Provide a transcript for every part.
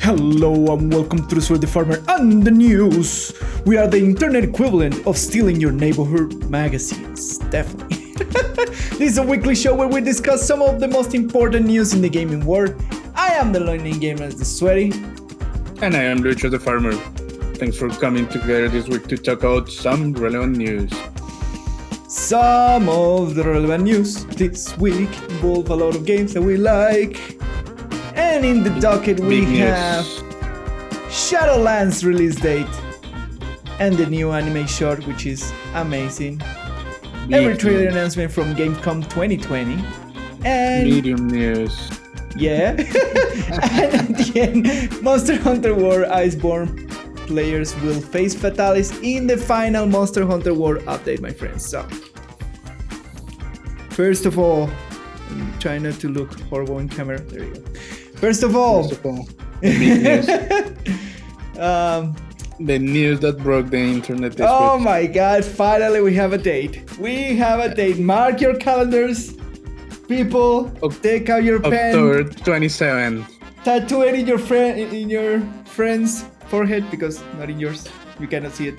Hello and welcome to the Sweaty Farmer and the news. We are the internet equivalent of stealing your neighborhood magazines, definitely. This is a weekly show where we discuss some of the most important news in the gaming world. I am the learning gamer, the Sweaty. And I am Lucho the farmer. Thanks for coming together this week to talk out some relevant news. Some of the relevant news this week involve a lot of games that we like. And in the docket we have Shadowlands release date and the new anime short, which is amazing. Every trailer announcement from Gamescom 2020 and medium news. Yeah. And at the end, Monster Hunter World Iceborne players will face Fatalis in the final Monster Hunter World update, my friends. So, first of all, I'm trying not to look horrible in camera. There you go. First of all, the big news. The news that broke the internet this oh week. my god, finally we have a date. We have a date. Mark your calendars. People, take out your pen. October 27. Tattoo it in your friend's forehead, because not in yours. You cannot see it.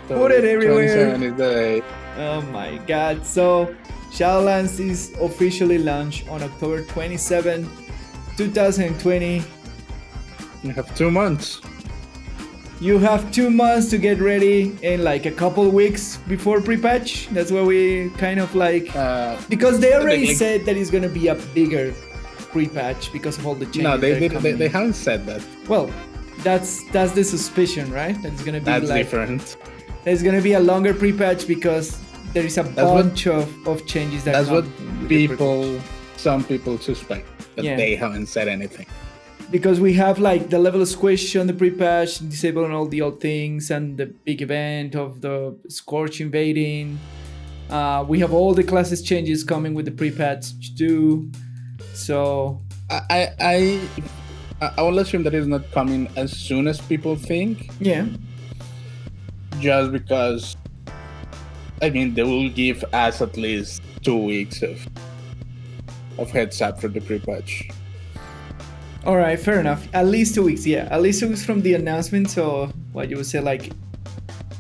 Put it everywhere. 27 is the day. Oh my god. So, Shadowlands is officially launched on October 27, 2020. You have 2 months. You have 2 months to get ready and like a couple weeks before pre-patch. That's what we kind of like. Because they already said that it's going to be a bigger pre-patch because of all the changes. No, they haven't said that. Well, that's the suspicion, right? That it's going to be That's like, different. There's going to be a longer pre-patch because there is a bunch of changes that That's come what with some people suspect, that Yeah. they haven't said anything. because we have like the level of squish on the pre-patch, disabling all the old things, and the big event of the Scorch invading. We have all the classes changes coming with the pre-patch too. So I will assume that it's not coming as soon as people think, yeah, just because, I mean, they will give us at least 2 weeks of heads up for the pre-patch. all right, fair enough. At least 2 weeks, yeah, at least 2 weeks from the announcement. So what you would say, like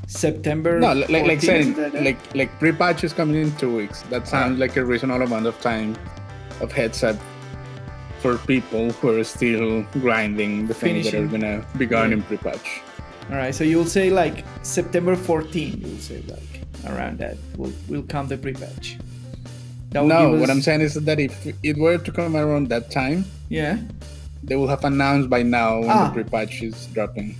September? No, like 14th, saying, that? like pre-patch is coming in 2 weeks. That sounds like a reasonable amount of time of heads up for people who are still grinding the things that are gonna be going in pre-patch. All right, so you'll say like September 14. You'll say like around that. We'll count the pre-patch. No, what I'm saying is that if it were to come around that time, yeah, they will have announced by now when the pre-patch is dropping.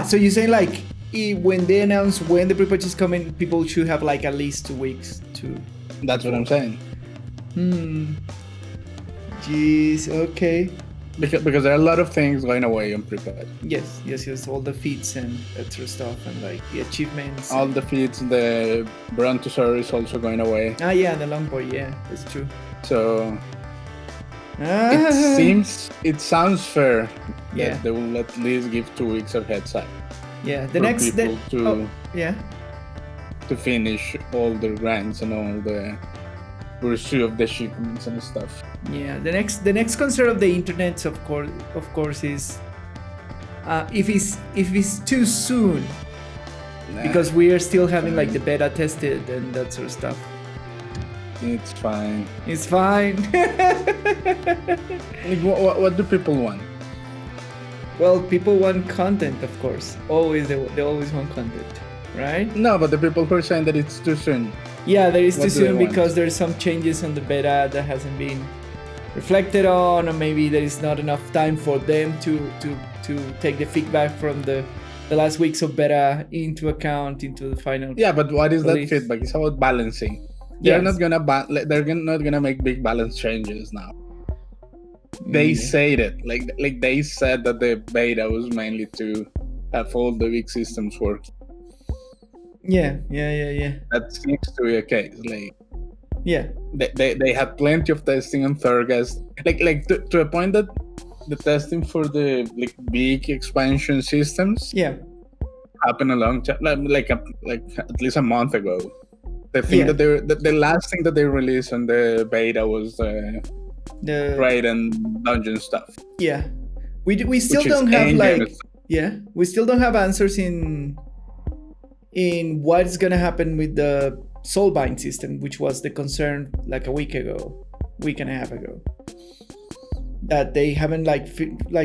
So you say like when they announce when the pre-patch is coming, people should have like at least 2 weeks to. That's what I'm saying. Jeez. Okay. Because there are a lot of things going away on pre-patch. Yes. All the feats and extra stuff and like the achievements. All the feats, the Brontosaur is also going away. Yeah, the Longboy. Yeah, that's true. So it sounds fair that they will at least give 2 weeks of heads up. Yeah, to finish all the grinds and all the pursuit of the shipments and stuff. Yeah, the next concern of the internet, of course, is if it's too soon, because we are still having like the beta tested and that sort of stuff. It's fine. It's fine. Like, what do people want? Well, people want content, of course. They always want content, right? No, but the people who are saying that it's too soon. Yeah, there is too soon want? because there's some changes on the beta that hasn't been reflected on, or maybe there is not enough time for them to take the feedback from the last weeks of beta into account into the final. Yeah, but what is release. that feedback? It's about balancing. Yes. They're not gonna make big balance changes now. They say that, like they said that the beta was mainly to have all the big systems work. Yeah. That seems to be a case. Like, yeah, they had plenty of testing on Thurgas, like to a point that the testing for the like big expansion systems happened a long time, like at least a month ago. The thing that the last thing that they released on the beta was the raid and dungeon stuff. Yeah, we still don't have we still don't have answers in what's gonna happen with the soulbind system, which was the concern like a week and a half ago. That they haven't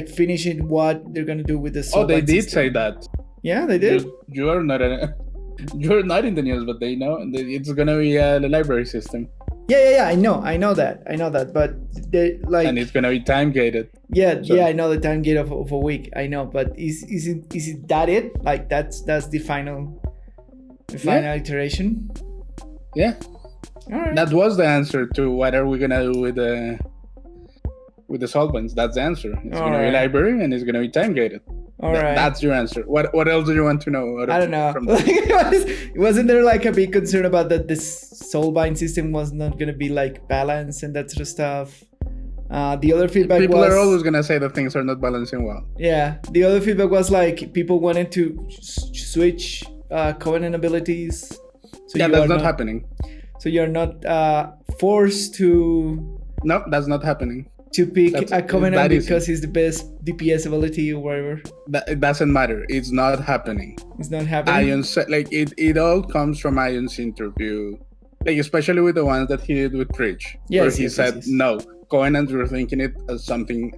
finished what they're gonna do with the soulbind. Oh, they did system. say that. Yeah, they did. You're not in the news, but they know, and it's gonna be a library system. Yeah. I know that, but they and it's gonna be time gated. Yeah, I know the time gate of a week. I know, but is it that it? Like that's the final iteration. Yeah. All right. That was the answer to what are we gonna do with the solvents. That's the answer. It's gonna be library and it's gonna be time gated. All right. That's your answer. What else do you want to know? I don't know. Wasn't there like a big concern about that this soulbind system was not gonna be like balanced and that sort of stuff? The other feedback people are always gonna say that things are not balancing well. Yeah. The other feedback was like people wanted to switch covenant abilities. So that's not happening. So you're not forced to. No, that's not happening. To pick a covenant because it's the best DPS ability or whatever. It doesn't matter. It's not happening. It's not happening. Ion said, it all comes from Ion's interview, especially with the ones that he did with Rich, where he said no. Covenant, we're thinking it as something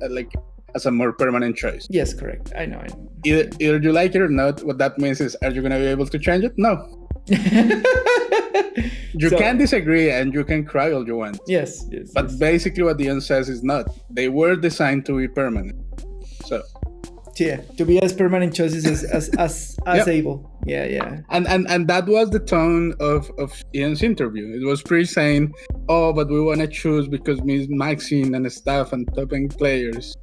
as a more permanent choice. Yes, correct. I know. Either you like it or not. What that means is, are you gonna be able to change it? No. You can disagree and you can cry all you want. Yes. But basically what Ion says is not. They were designed to be permanent. So to be as permanent choices as able. Yeah. And that was the tone of Ian's interview. It was pretty saying, oh, but we want to choose because means maxing and staff and topping players.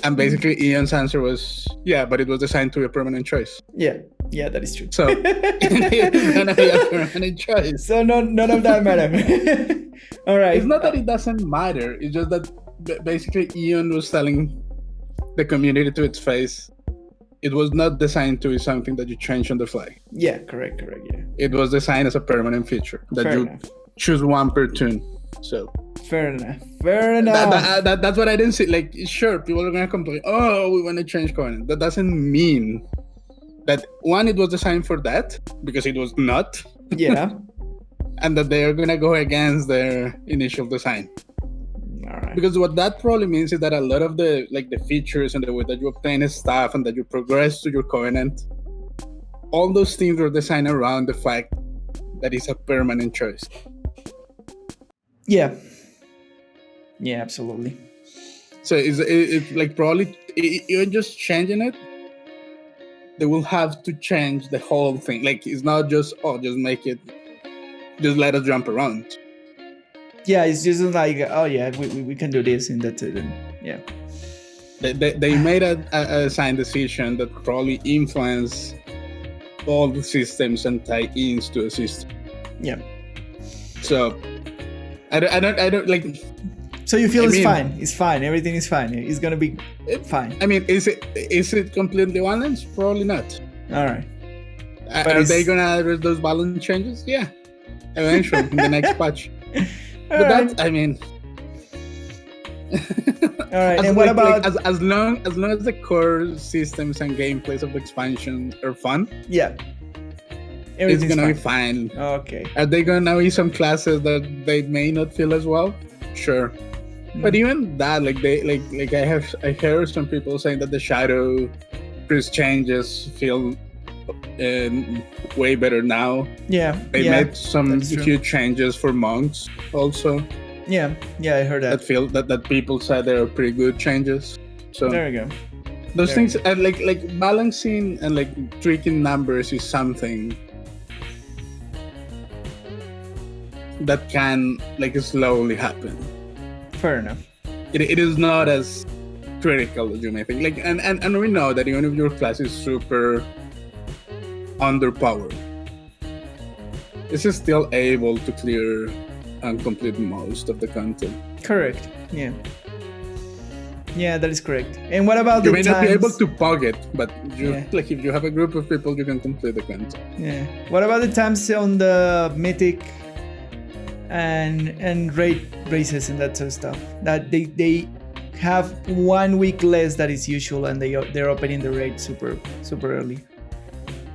And basically Ian's answer was, yeah, but it was designed to be a permanent choice. Yeah, that is true. So it's gonna be a permanent choice. So none of that matter. All right. It's not that it doesn't matter. It's just that basically Ian was telling the community to its face, it was not designed to be something that you change on the fly. Yeah, correct. Yeah. It was designed as a permanent feature that Fair enough. Choose one per tune. So. Fair enough. That's what I didn't see. Sure, people are gonna complain. Oh, we want to change Covenant. That doesn't mean that one, it was designed for that because it was not. Yeah. And that they are gonna go against their initial design. All right. Because what that probably means is that a lot of the features and the way that you obtain stuff and that you progress to your Covenant, all those things are designed around the fact that it's a permanent choice. Yeah, absolutely. So it's probably you're just changing it. They will have to change the whole thing. It's not just just make it, just let us jump around. Yeah, it's just we can do this and that's it. Yeah. They made a design decision that probably influenced all the systems and tie-ins to a system. Yeah. So I don't like. So you feel fine? It's fine. Everything is fine. It's gonna be fine. I mean, is it completely balanced? Probably not. All right. Are they gonna address those balance changes? Yeah, eventually in the next patch. But that, I mean. All right. And what about as long as the core systems and gameplays of the expansion are fun? Yeah. It's gonna be fine. Okay. Are they gonna be some classes that they may not feel as well? Sure. But even that, I heard some people saying that the Shadow Priest changes feel way better now. Yeah. They made some huge changes for monks also. Yeah, I heard that. That people said they are pretty good changes. So there you go. Those things like balancing and tweaking numbers is something that can slowly happen. Fair enough. It is not as critical as you may think. And we know that even if your class is super underpowered, it's still able to clear and complete most of the content. Correct. Yeah. Yeah, that is correct. And what about you may not be able to pug it, but if you have a group of people, you can complete the content. Yeah. What about the times on the mythic and raid races and that sort of stuff. That they have 1 week less than is usual, and they're opening the raid super early.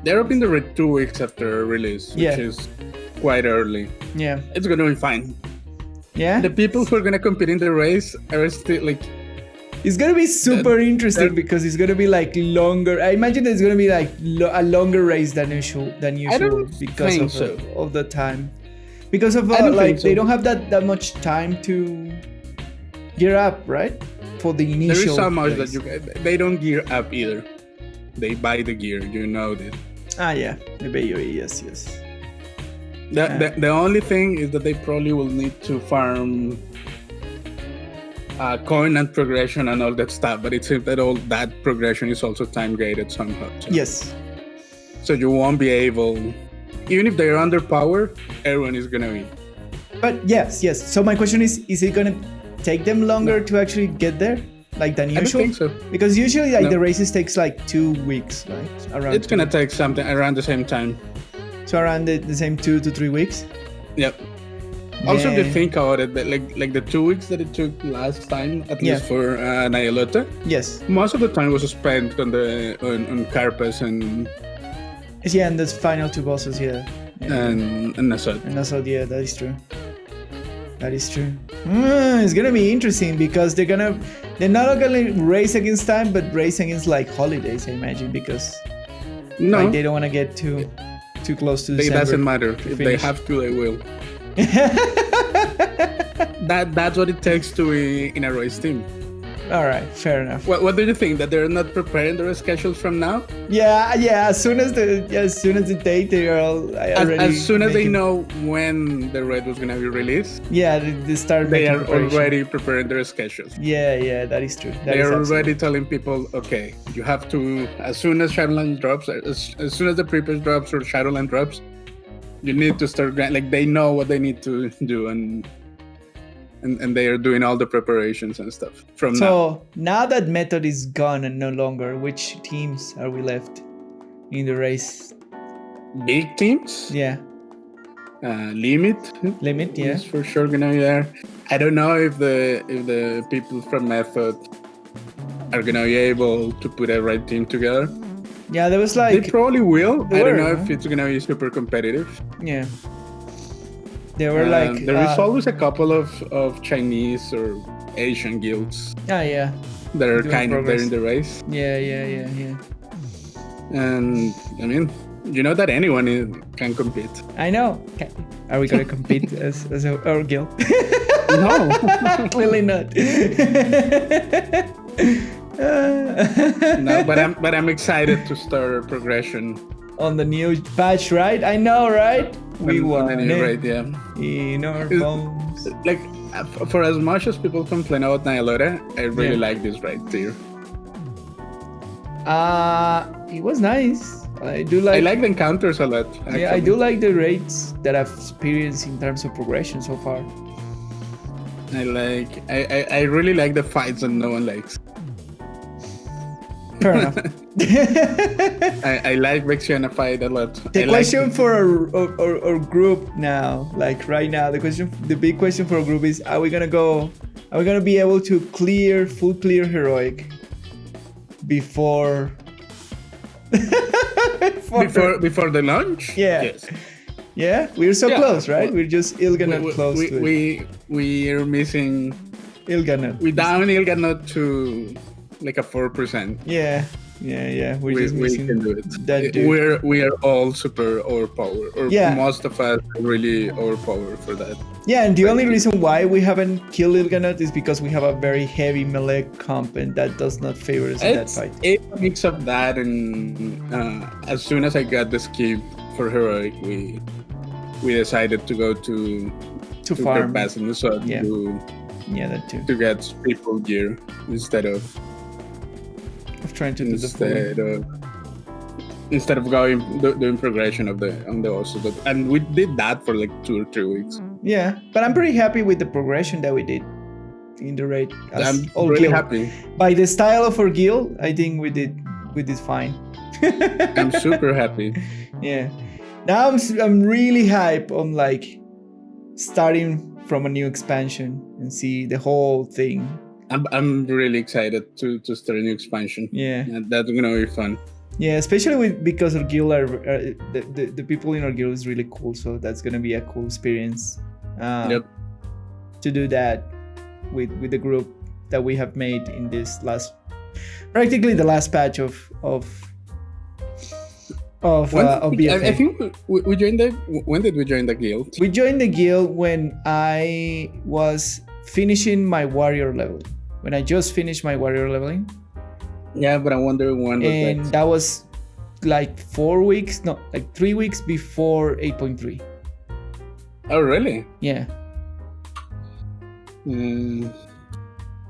They're opening the raid 2 weeks after release, which is quite early. Yeah, it's gonna be fine. Yeah, the people who are gonna compete in the race are still like. It's gonna be super interesting because it's gonna be like longer. I imagine it's gonna be like a longer race than usual because of the time. Because of they don't have that much time to gear up, right? For the initial. There is so much race. that they don't gear up either. They buy the gear, you know this. Yeah, the BOE, yes. The only thing is that they probably will need to farm coin and progression and all that stuff, but it seems that all that progression is also time gated somehow. So. Yes. So you won't be able, even if they're underpowered, everyone is gonna win. But yes. So my question is it gonna take them longer to actually get there, like than usual? I don't think so. Because usually the races takes like 2 weeks, right? It's gonna take something around the same time. So around the same 2 to 3 weeks. Yep. Also, if you think about it, like the 2 weeks that it took last time, at least for Nyalota. Yes. Most of the time was spent on Carpus and. Yeah, and the final 2 bosses, and Nasod. And Nasod, yeah, that is true. It's gonna be interesting because they're not gonna race against time, but race against like holidays, I imagine, because they don't want to get too close to December. It doesn't matter. If they have to, they will. That's what it takes to be in a race team. All right, fair enough. What do you think, that they're not preparing their schedules from now? Yeah. As soon as the date, they are already. As soon as they know when the raid was gonna be released. Yeah, they start. They are already preparing their schedules. Yeah, that is true. They are already telling people, okay, you have to, as soon as Shadowlands drops, as soon as the Prepares drops or Shadowlands drops, you need to start. Like they know what they need to do and they are doing all the preparations and stuff from now. So now that Method is gone and no longer, which teams are we left in the race? Big teams? Yeah. Limit, yeah. Is for sure gonna be there. I don't know if the people from Method are gonna be able to put a right team together. Yeah, there was like. They probably will. I don't know if it's gonna be super competitive. Yeah. There were like. There is always a couple of Chinese or Asian guilds. Yeah. That are kind of there in the race. Yeah. And I mean, you know that anyone can compete. I know. Are we gonna compete as our guild? No, clearly not. No, but I'm excited to start progression on the new patch, right? I know, right? We want it right, yeah. In our bones. Like, for as much as people complain about Nyalota, I really like this right here. It was nice. I like the encounters a lot. Actually. Yeah, I do like the raids that I've experienced in terms of progression so far. I really like the fights that no one likes. Fair enough. I like Vexiana fight a lot. The question for our group now, like right now, the big question for our group is: Are we gonna be able to full clear heroic before the launch? Yeah. Yes. Yeah, we're so close, right? We're just Il'Ganot close to it. We are missing Il'Ganot. We down Il'Ganot to like a 4%. Yeah. We're just missing. We can do it. We are all super overpowered, or most of us are really overpowered for that. Yeah, and the only reason why we haven't killed Il'Ganot is because we have a very heavy melee comp, and that does not favor us in that fight. It's a mix of that, and as soon as I got the skip for heroic, we decided to go to farm pass in the sun that too, to get people gear instead of trying to do instead of doing progression on the also, and we did that for like 2 or 3 weeks. Yeah, but I'm pretty happy with the progression that we did in the raid. I'm really happy. By the style of our guild, I think we did fine. I'm super happy. Yeah. Now I'm really hype on like starting from a new expansion and see the whole thing. I'm really excited to start a new expansion. Yeah, that's gonna be fun. Yeah, especially because our guild the people in our guild is really cool, so that's gonna be a cool experience. To do that with the group that we have made in this practically the last patch of BFA. I think we joined when did we join the guild? We joined the guild when I was finishing my warrior leveling. When I just finished my warrior leveling. Yeah, but I wonder when was and that was like 3 weeks before 8.3. Oh, really? Yeah.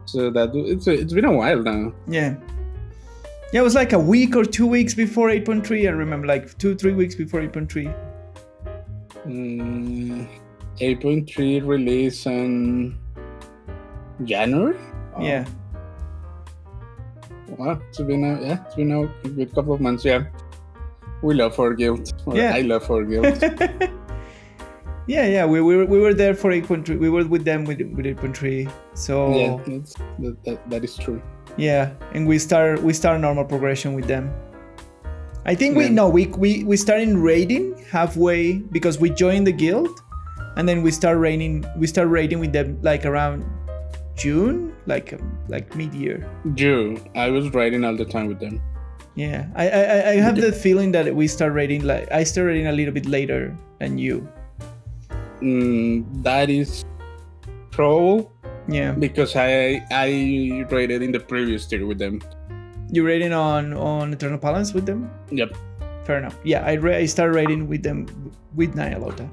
So that it's been a while now. Yeah, it was like a week or 2 weeks before 8.3. I remember, like 2-3 weeks before 8.3. 8.3 release in January. Yeah. Well, it's been a good couple of months. Yeah, we love our guild. I love our guild. Yeah, we were there for 8.3. We were with them with 8.3. So yeah, that is true. Yeah, and we start normal progression with them. I think we started raiding halfway because we joined the guild, and then we start raiding with them like around June, like mid-year. June. I was raiding all the time with them. Yeah, I have the feeling that I started raiding a little bit later than you. That is probable. Yeah. Because I raided in the previous tier with them. You raiding on Eternal Balance with them? Yep. Fair enough. Yeah, I started raiding with them with Nyalota.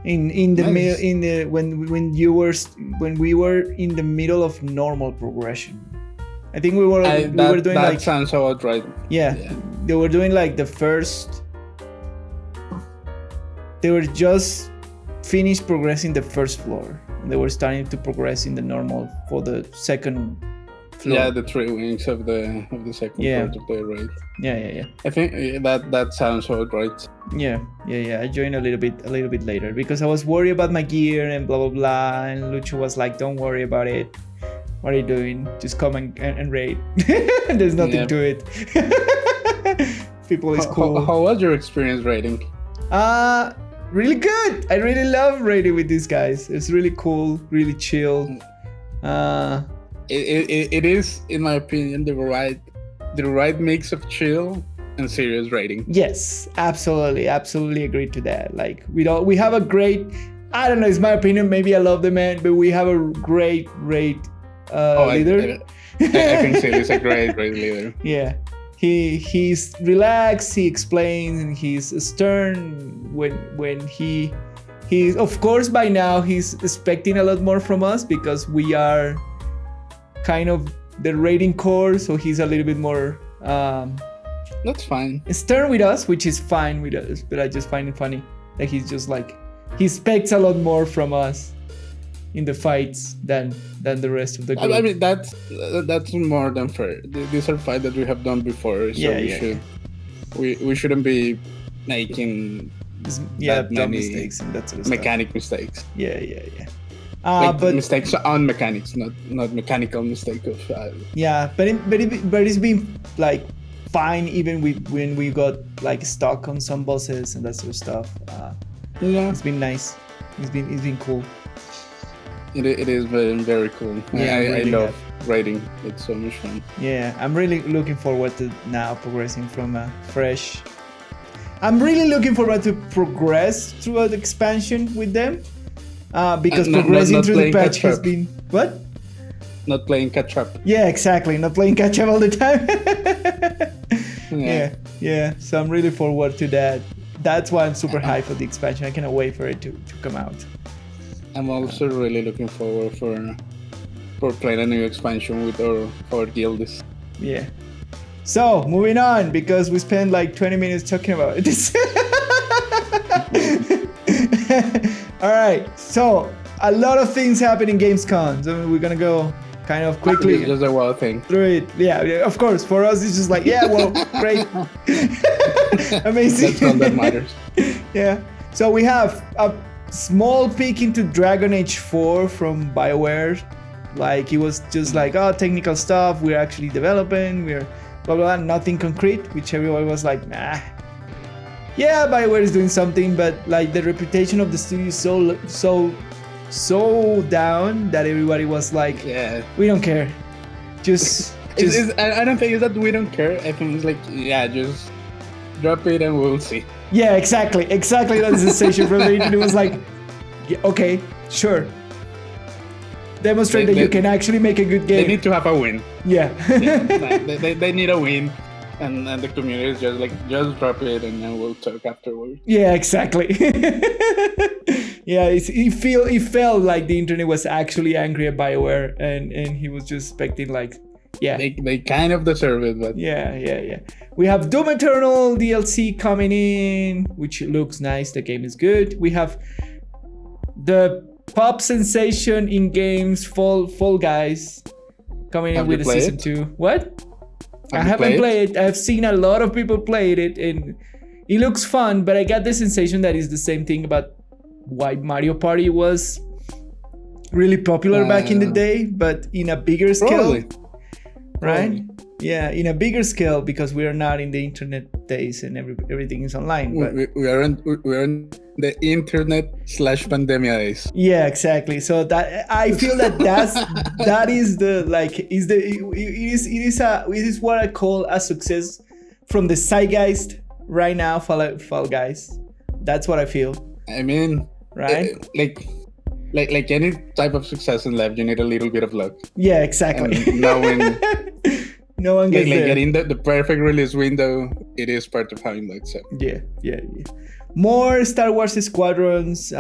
In the nice. when we were in the middle of normal progression. I think we were doing that like sounds about right. Yeah. They were doing like the first. They were just finished progressing the first floor. They were starting to progress in the normal for the second floor. Yeah, the 3 wings of the second floor to play raid. Yeah. I think that sounds about right. Yeah. I joined a little bit later because I was worried about my gear and blah blah blah. And Lucho was like, "Don't worry about it. What are you doing? Just come and raid. There's nothing to it." People is cool. How was your experience raiding? Really good. I really love raiding with these guys. It's really cool, really chill. It is, in my opinion, the right mix of chill and serious raiding. Yes, absolutely agree to that. Like we have a great. I don't know. It's my opinion. Maybe I love the man, but we have a great leader. I think Sil is a great leader. Yeah. He's relaxed, he explains, and he's stern when he of course by now he's expecting a lot more from us because we are kind of the raiding core, so he's a little bit more that's fine. Stern with us, which is fine with us, but I just find it funny that he's just like he expects a lot more from us in the fights than the rest of the group. I mean that's more than fair. These are fights that we have done before, so we shouldn't be making dumb mistakes and that sort of mechanic mistakes. Yeah. But mistakes on mechanics, not mechanical mistake of. But it's been like fine even when we got like stuck on some bosses and that sort of stuff. It's been nice. It's been cool. It is very, very cool. Yeah, I love raiding. It's so much fun. Yeah, I'm really looking forward to now progressing from fresh. I'm really looking forward to progress throughout the expansion with them. Because progressing through the patch has been what? Not playing catch up. Yeah, exactly. Not playing catch up all the time. Yeah. So I'm really forward to that. That's why I'm super hyped for the expansion. I cannot wait for it to come out. I'm also really looking forward for playing a new expansion with our guilds. Yeah. So moving on because we spent like 20 minutes talking about this. All right. So a lot of things happen in Gamescom. So we're gonna go kind of quickly. It's just a wild thing. Through it. Yeah. Of course. For us, it's just like great, amazing. That's all that matters. Yeah. So we have small peek into Dragon Age 4 from BioWare. Like, it was just like, oh, technical stuff, we're actually developing, we're blah, blah, blah, nothing concrete, which everyone was like, nah. Yeah, BioWare is doing something, but like the reputation of the studio is so down that everybody was like, yeah, we don't care. Just I don't think it's that we don't care. I think it's like, yeah, just drop it and we'll see. Yeah, exactly that sensation from the internet. It was like, yeah, okay, sure. Demonstrate that you can actually make a good game. They need to have a win. Yeah. they need a win. And the community is just like, just drop it and then we'll talk afterwards. Yeah, exactly. Yeah, it felt like the internet was actually angry at BioWare, and he was just expecting like, yeah. They kind of deserve it, but... Yeah. We have Doom Eternal DLC coming in, which looks nice. The game is good. We have the pop sensation in games, Fall Guys, coming in with a season 2. What? I haven't played it. I've seen a lot of people play it, and it looks fun, but I got the sensation that it's the same thing about why Mario Party was really popular back in the day, but in a bigger scale. Right? Yeah, in a bigger scale, because we are not in the internet days and everything is online. But we are in the internet/pandemia days. Yeah, exactly. So that I feel that is the like is the it is what I call a success from the zeitgeist right now. Fall Guys. That's what I feel. I mean, right? Like any type of success in life, you need a little bit of luck. Yeah, exactly. No one gets there. Getting the perfect release window, it is part of having luck. So. Yeah. More Star Wars Squadrons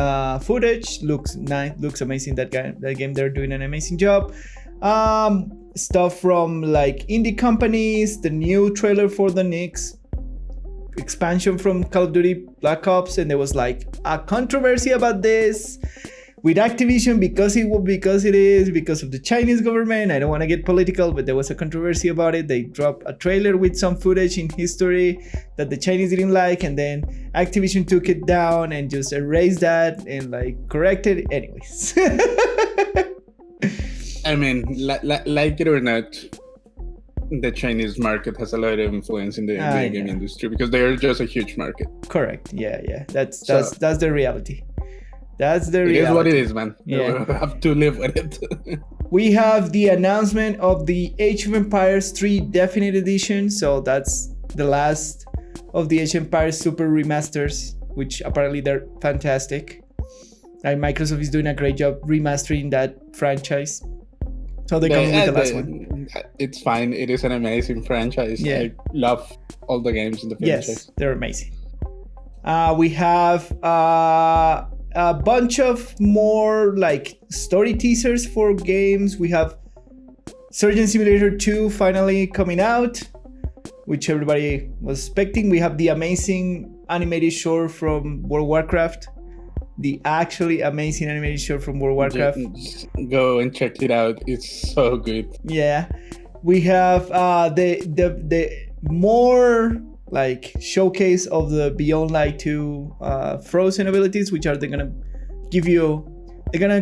footage. Looks nice. Looks amazing. That game, they're doing an amazing job. Stuff from like indie companies. The new trailer for the next expansion from Call of Duty Black Ops, and there was like a controversy about this with Activision because of the Chinese government. I don't want to get political, but there was a controversy about it. They dropped a trailer with some footage in history that the Chinese didn't like, and then Activision took it down and just erased that and like corrected it. Anyways. I mean, like it or not, the Chinese market has a lot of influence in the video game industry because they are just a huge market. Correct. Yeah. That's the reality. That's the reality. It is what it is, man. Yeah. We have to live with it. We have the announcement of the Age of Empires 3 Definite Edition. So that's the last of the Age of Empires Super Remasters, which apparently they're fantastic. Like Microsoft is doing a great job remastering that franchise. So they're coming with the last one. It's fine. It is an amazing franchise. Yeah. I love all the games in the franchise. Yes, they're amazing. We have a bunch of more like story teasers for games. We have Surgeon Simulator 2 finally coming out, which everybody was expecting. We have the amazing animated short from World of Warcraft. The actually amazing animated short from World of Warcraft. Go and check it out. It's so good. Yeah. We have the more like showcase of the Beyond Light 2 Frozen abilities, which are they're gonna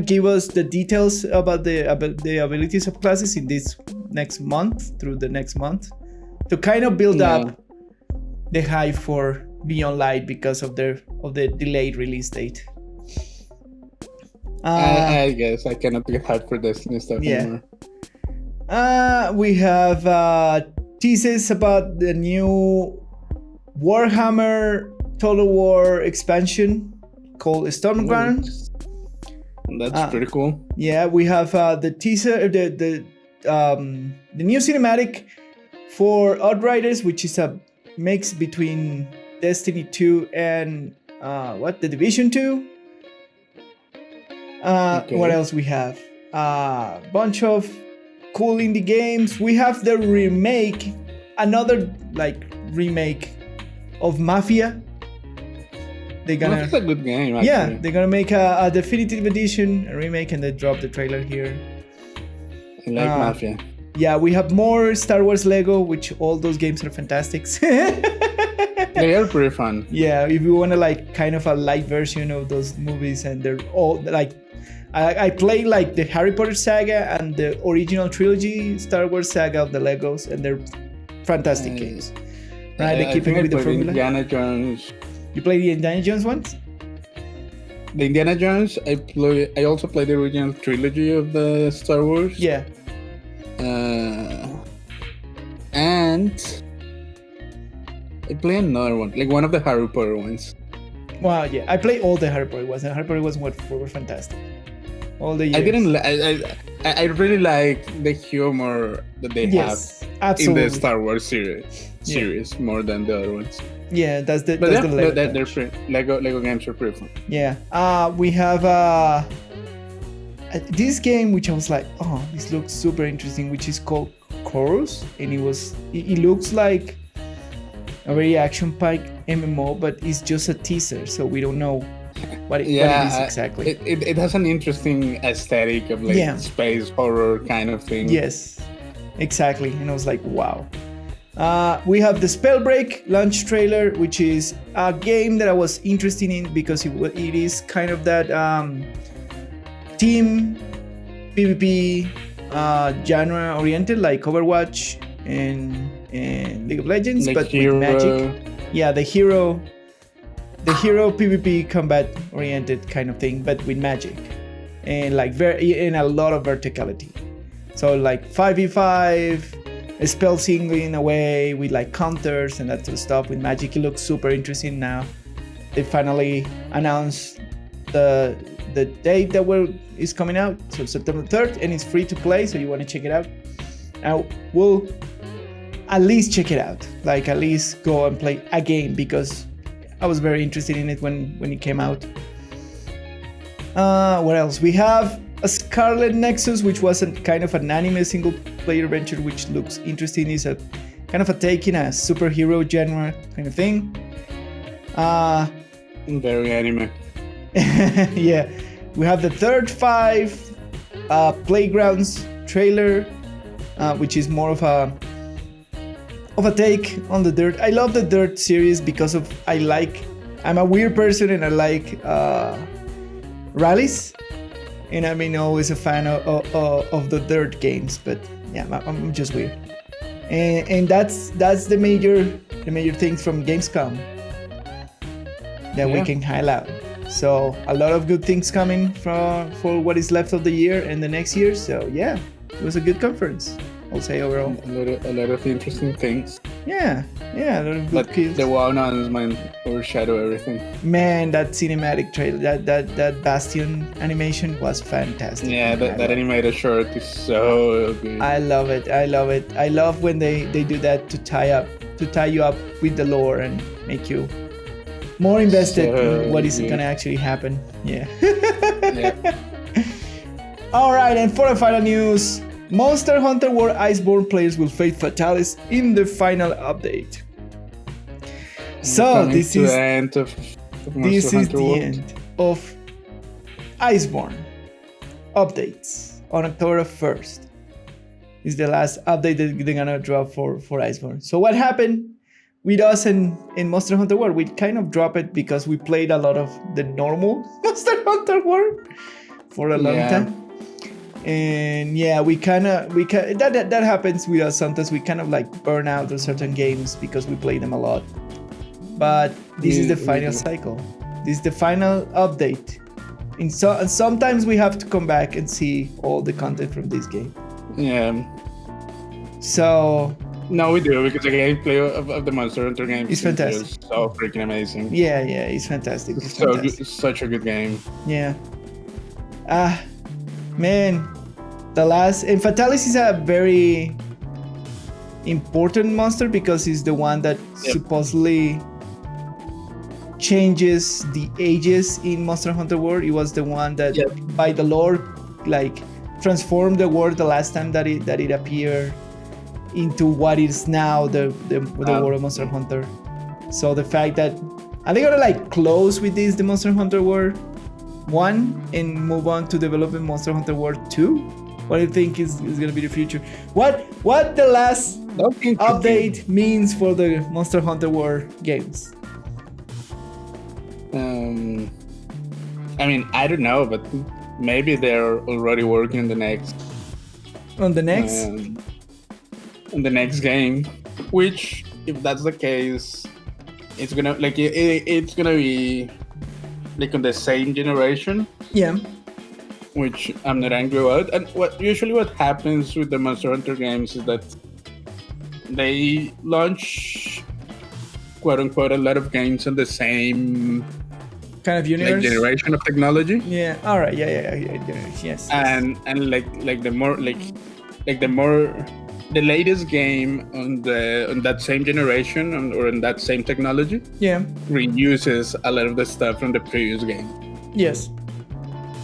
give us the details about the abilities of classes in this next month through the next month to kind of build up the hype for Beyond Light because of the delayed release date. I guess I cannot get hyped for Destiny stuff anymore. We have teases about the new Warhammer Total War expansion called Stormground. That's pretty cool. Yeah, we have the teaser, the new cinematic for Outriders, which is a mix between Destiny 2 and The Division 2. What else we have? Bunch of cool indie games. We have the remake, another remake of Mafia. Mafia's a good game, actually. Yeah, they're gonna make a definitive edition, a remake, and they drop the trailer here. I like Mafia. Yeah, we have more Star Wars Lego, which all those games are fantastic. They are pretty fun. Yeah, if you want to like kind of a light version of those movies, and they're all like, I played like the Harry Potter saga and the original trilogy Star Wars saga of the Legos, and they're fantastic games. Right, they keep it with the formula. Indiana Jones. You played the Indiana Jones ones? The Indiana Jones, I also played the original trilogy of the Star Wars. Yeah. And I played another one, like one of the Harry Potter ones. Wow, yeah. I played all the Harry Potter ones, and Harry Potter ones were fantastic. All the years. I really like the humor that they have absolutely. in the Star Wars series more than the other ones. Yeah, that's the they're free. Lego games are pretty fun. Yeah. We have this game which I was like, oh, this looks super interesting, which is called Chorus, and it looks like a very action-packed MMO, but it's just a teaser, so we don't know what it is exactly. It has an interesting aesthetic of like space horror kind of thing. Yes, exactly. And I was like, wow. We have the Spellbreak launch trailer, which is a game that I was interested in because it is kind of that team PvP genre oriented, like Overwatch and League of Legends, like but hero. With magic. Yeah, the hero PvP combat oriented kind of thing, but with magic and like in a lot of verticality. So like 5v5, spell singling away with like counters and that sort of stuff with magic. It looks super interesting now. They finally announced the date that is coming out, so September 3rd, and it's free to play, so you want to check it out. Now we'll at least check it out, like at least go and play a game, because I was very interested in it when it came out. What else? We have a Scarlet Nexus, which was kind of an anime single player adventure, which looks interesting. It's a kind of a take in a superhero genre kind of thing. Very anime. Yeah, we have the third 5 Playgrounds trailer, which is more of a take on the Dirt. I love the Dirt series because I'm a weird person and I like rallies, and I mean always a fan of the Dirt games, but yeah, I'm just weird, and that's the major things from Gamescom that we can highlight. So a lot of good things coming for what is left of the year and the next year. So yeah, it was a good conference, I'll say overall. A lot of interesting things. Yeah, a lot of good kills. The WoW announcement overshadow everything. Man, that cinematic trailer, that Bastion animation was fantastic. Yeah, that animated short is so good. I love it. I love when they do that to tie you up with the lore and make you more invested in what is gonna actually happen. Yeah. All right, and for the final news, Monster Hunter World Iceborne players will face Fatalis in the final update. So this is the end of Iceborne updates on October 1st. Is the last update that they're gonna drop for Iceborne. So what happened with us in Monster Hunter World? We kind of dropped it because we played a lot of the normal Monster Hunter World for a long time. And yeah, that happens with us sometimes. We kind of like burn out on certain games because we play them a lot. But this is the final cycle. This is the final update. And sometimes we have to come back and see all the content from this game. Yeah. So no, we do, because the gameplay of the Monster Hunter game is fantastic. Just so freaking amazing. Yeah, it's fantastic. It's fantastic. Such a good game. Yeah. Man, and Fatalis is a very important monster because he's the one that supposedly changes the ages in Monster Hunter World. He was the one that, by the lore, like transformed the world the last time that it appeared into what is now the world of Monster Hunter. So the fact that they're gonna like close with this, the Monster Hunter World 1, and move on to developing Monster Hunter World 2, What do you think is gonna be the future? What the last update means for the Monster Hunter World games? I mean, I don't know, but maybe they're already working on the next game. Which, if that's the case, it's gonna it's gonna be like on the same generation. Yeah. Which I'm not angry about. And what happens with the Monster Hunter games is that they launch, quote unquote, a lot of games on the same kind of universe, generation of technology. Yeah. All right. Yeah. Yes. And the latest game on that same generation or on that same technology. Yeah. Reuses a lot of the stuff from the previous game. Yes.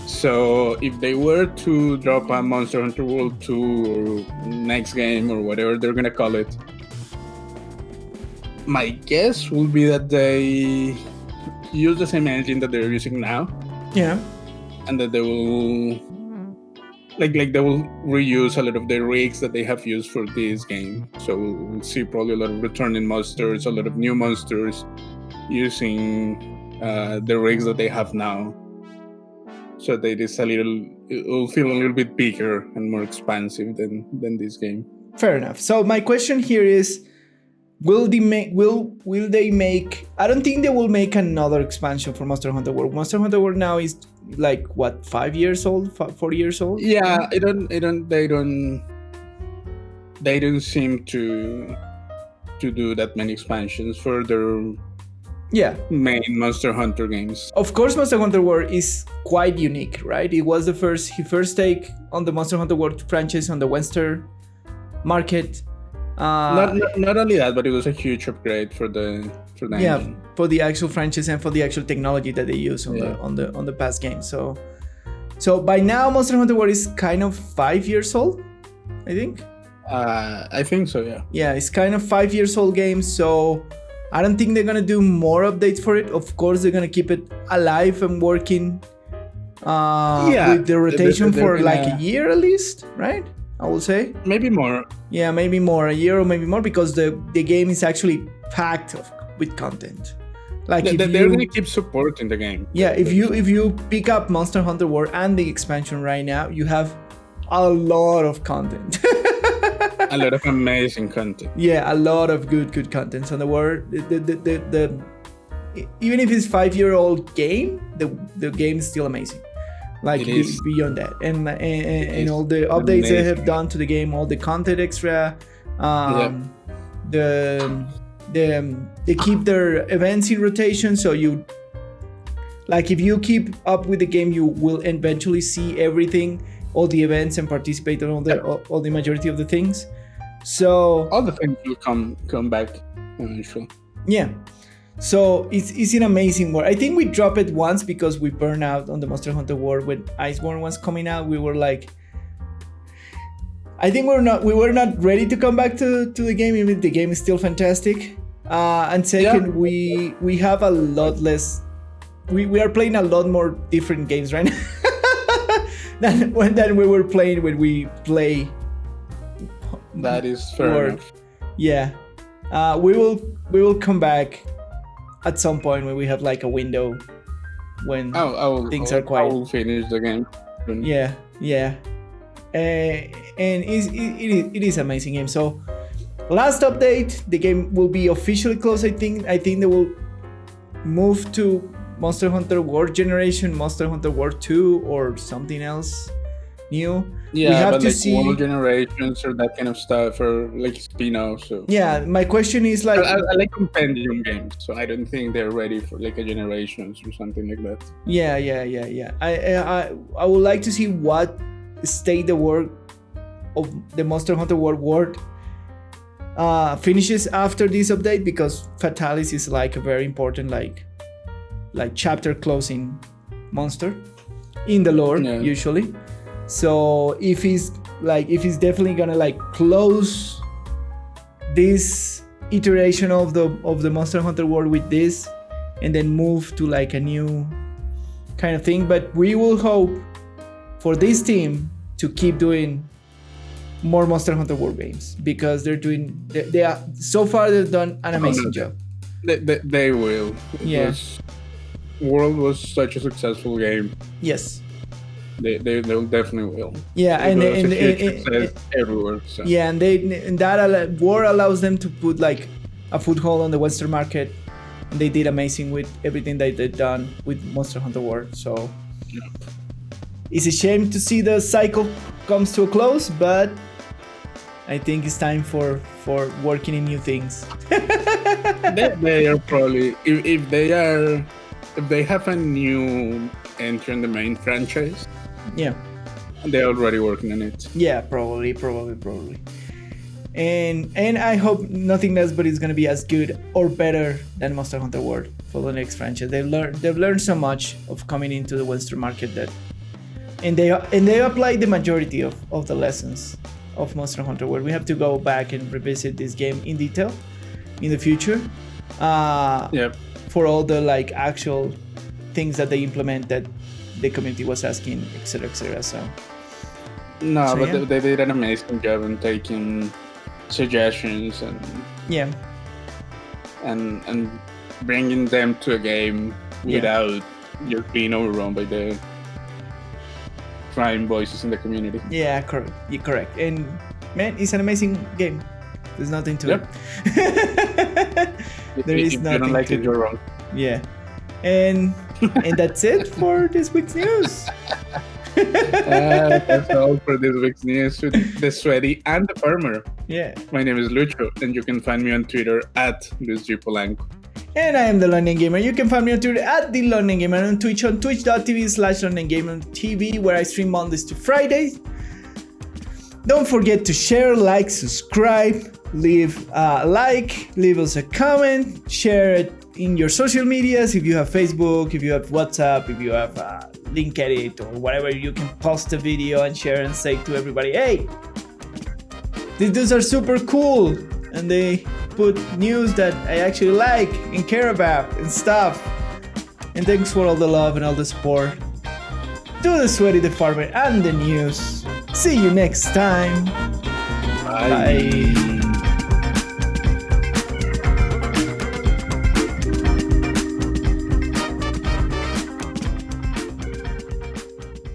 So if they were to drop a Monster Hunter World 2 or next game or whatever they're gonna call it, my guess will be that they use the same engine that they're using now. Yeah. And that they will they will reuse a lot of the rigs that they have used for this game. So we'll see probably a lot of returning monsters, a lot of new monsters using the rigs that they have now. So it will feel a little bit bigger and more expansive than this game. Fair enough. So my question here is, will they make? I don't think they will make another expansion for Monster Hunter World. Monster Hunter World now is like what, 5 years old, 4 years old? Yeah, they don't seem to do that many expansions for their main Monster Hunter games. Of course, Monster Hunter World is quite unique, right? It was his first take on the Monster Hunter World franchise on the Western market. Not only that, but it was a huge upgrade for the engine. For the actual franchise and for the actual technology that they use on the past games. So by now, Monster Hunter World is kind of 5 years old, I think. I think so, yeah. Yeah, it's kind of 5 years old game, so I don't think they're gonna do more updates for it. Of course, they're gonna keep it alive and working with the rotation for like a year at least, right? I will say. Maybe more. Yeah, maybe more, a year or maybe more, because the game is actually packed with content. Like they're gonna keep supporting the game. Yeah, if you pick up Monster Hunter World and the expansion right now, you have a lot of content. A lot of amazing content. Yeah, a lot of good content. So the world, the even if it's 5-year-old game, the game is still amazing. Like beyond that, and all the updates they have done to the game, all the content extra, they keep their events in rotation. So if you keep up with the game, you will eventually see everything, all the events, and participate in all the majority of the things. So all the things will come back eventually. Yeah. So it's an amazing world. I think we dropped it once because we burned out on the Monster Hunter World when Iceborne was coming out. We were like, I think we were not ready to come back to the game, even the game is still fantastic. And second, we have a lot less. We are playing a lot more different games right now than we were playing when we play. That is fair enough. Yeah, we will come back at some point when we have like a window when things are quiet. I will finish the game. Yeah. And it is an amazing game. So last update, the game will be officially closed. I think they will move to Monster Hunter World generation, Monster Hunter World 2 or something else new. Yeah, we have to see world generations or that kind of stuff, or like spin-offs. So. Yeah, my question is like I like compendium games, so I don't think they're ready for like a generations or something like that. Yeah. I would like to see what state the world of the Monster Hunter World finishes after this update, because Fatalis is like a very important like chapter closing monster in the lore usually. So if he's definitely gonna like close this iteration of the Monster Hunter World with this, and then move to like a new kind of thing. But we will hope for this team to keep doing more Monster Hunter World games, because they are so far they've done an amazing job. They will. World was such a successful game. Yes. They definitely will. Yeah, and everywhere. So. Yeah, and that war allows them to put like a foothold on the Western market. And they did amazing with everything that they've done with Monster Hunter World. So it's a shame to see the cycle comes to a close, but I think it's time for working in new things. They are probably if they have a new entry in the main franchise. Yeah. They're already working on it. Yeah, probably. And I hope nothing else but it's gonna be as good or better than Monster Hunter World for the next franchise. They've learned so much of coming into the Western market and they apply the majority of the lessons of Monster Hunter World. We have to go back and revisit this game in detail in the future. For all the like actual things that they implement that the community was asking, etc. So they did an amazing job in taking suggestions and bringing them to a game without just being overrun by the crying voices in the community. Yeah, correct. You're correct. And man, it's an amazing game. There's nothing to it. If you don't like it, you're wrong. Yeah. And that's it for this week's news. That's all for this week's news with the Sweaty and the Farmer. Yeah. My name is Lucho, and you can find me on Twitter at LuzGPolanco. And I am the London Gamer. You can find me on Twitter at the London Gamer, and on Twitch on twitch.tv/LondonGamerTV, where I stream Mondays to Fridays. Don't forget to share, like, subscribe, leave a like, leave us a comment, share it in your social medias. If you have Facebook, if you have WhatsApp, if you have LinkedIn or whatever, you can post a video and share and say to everybody, hey, these dudes are super cool and they put news that I actually like and care about and stuff. And thanks for all the love and all the support. To the Sweaty, the Farmer, and the news. See you next time. Bye.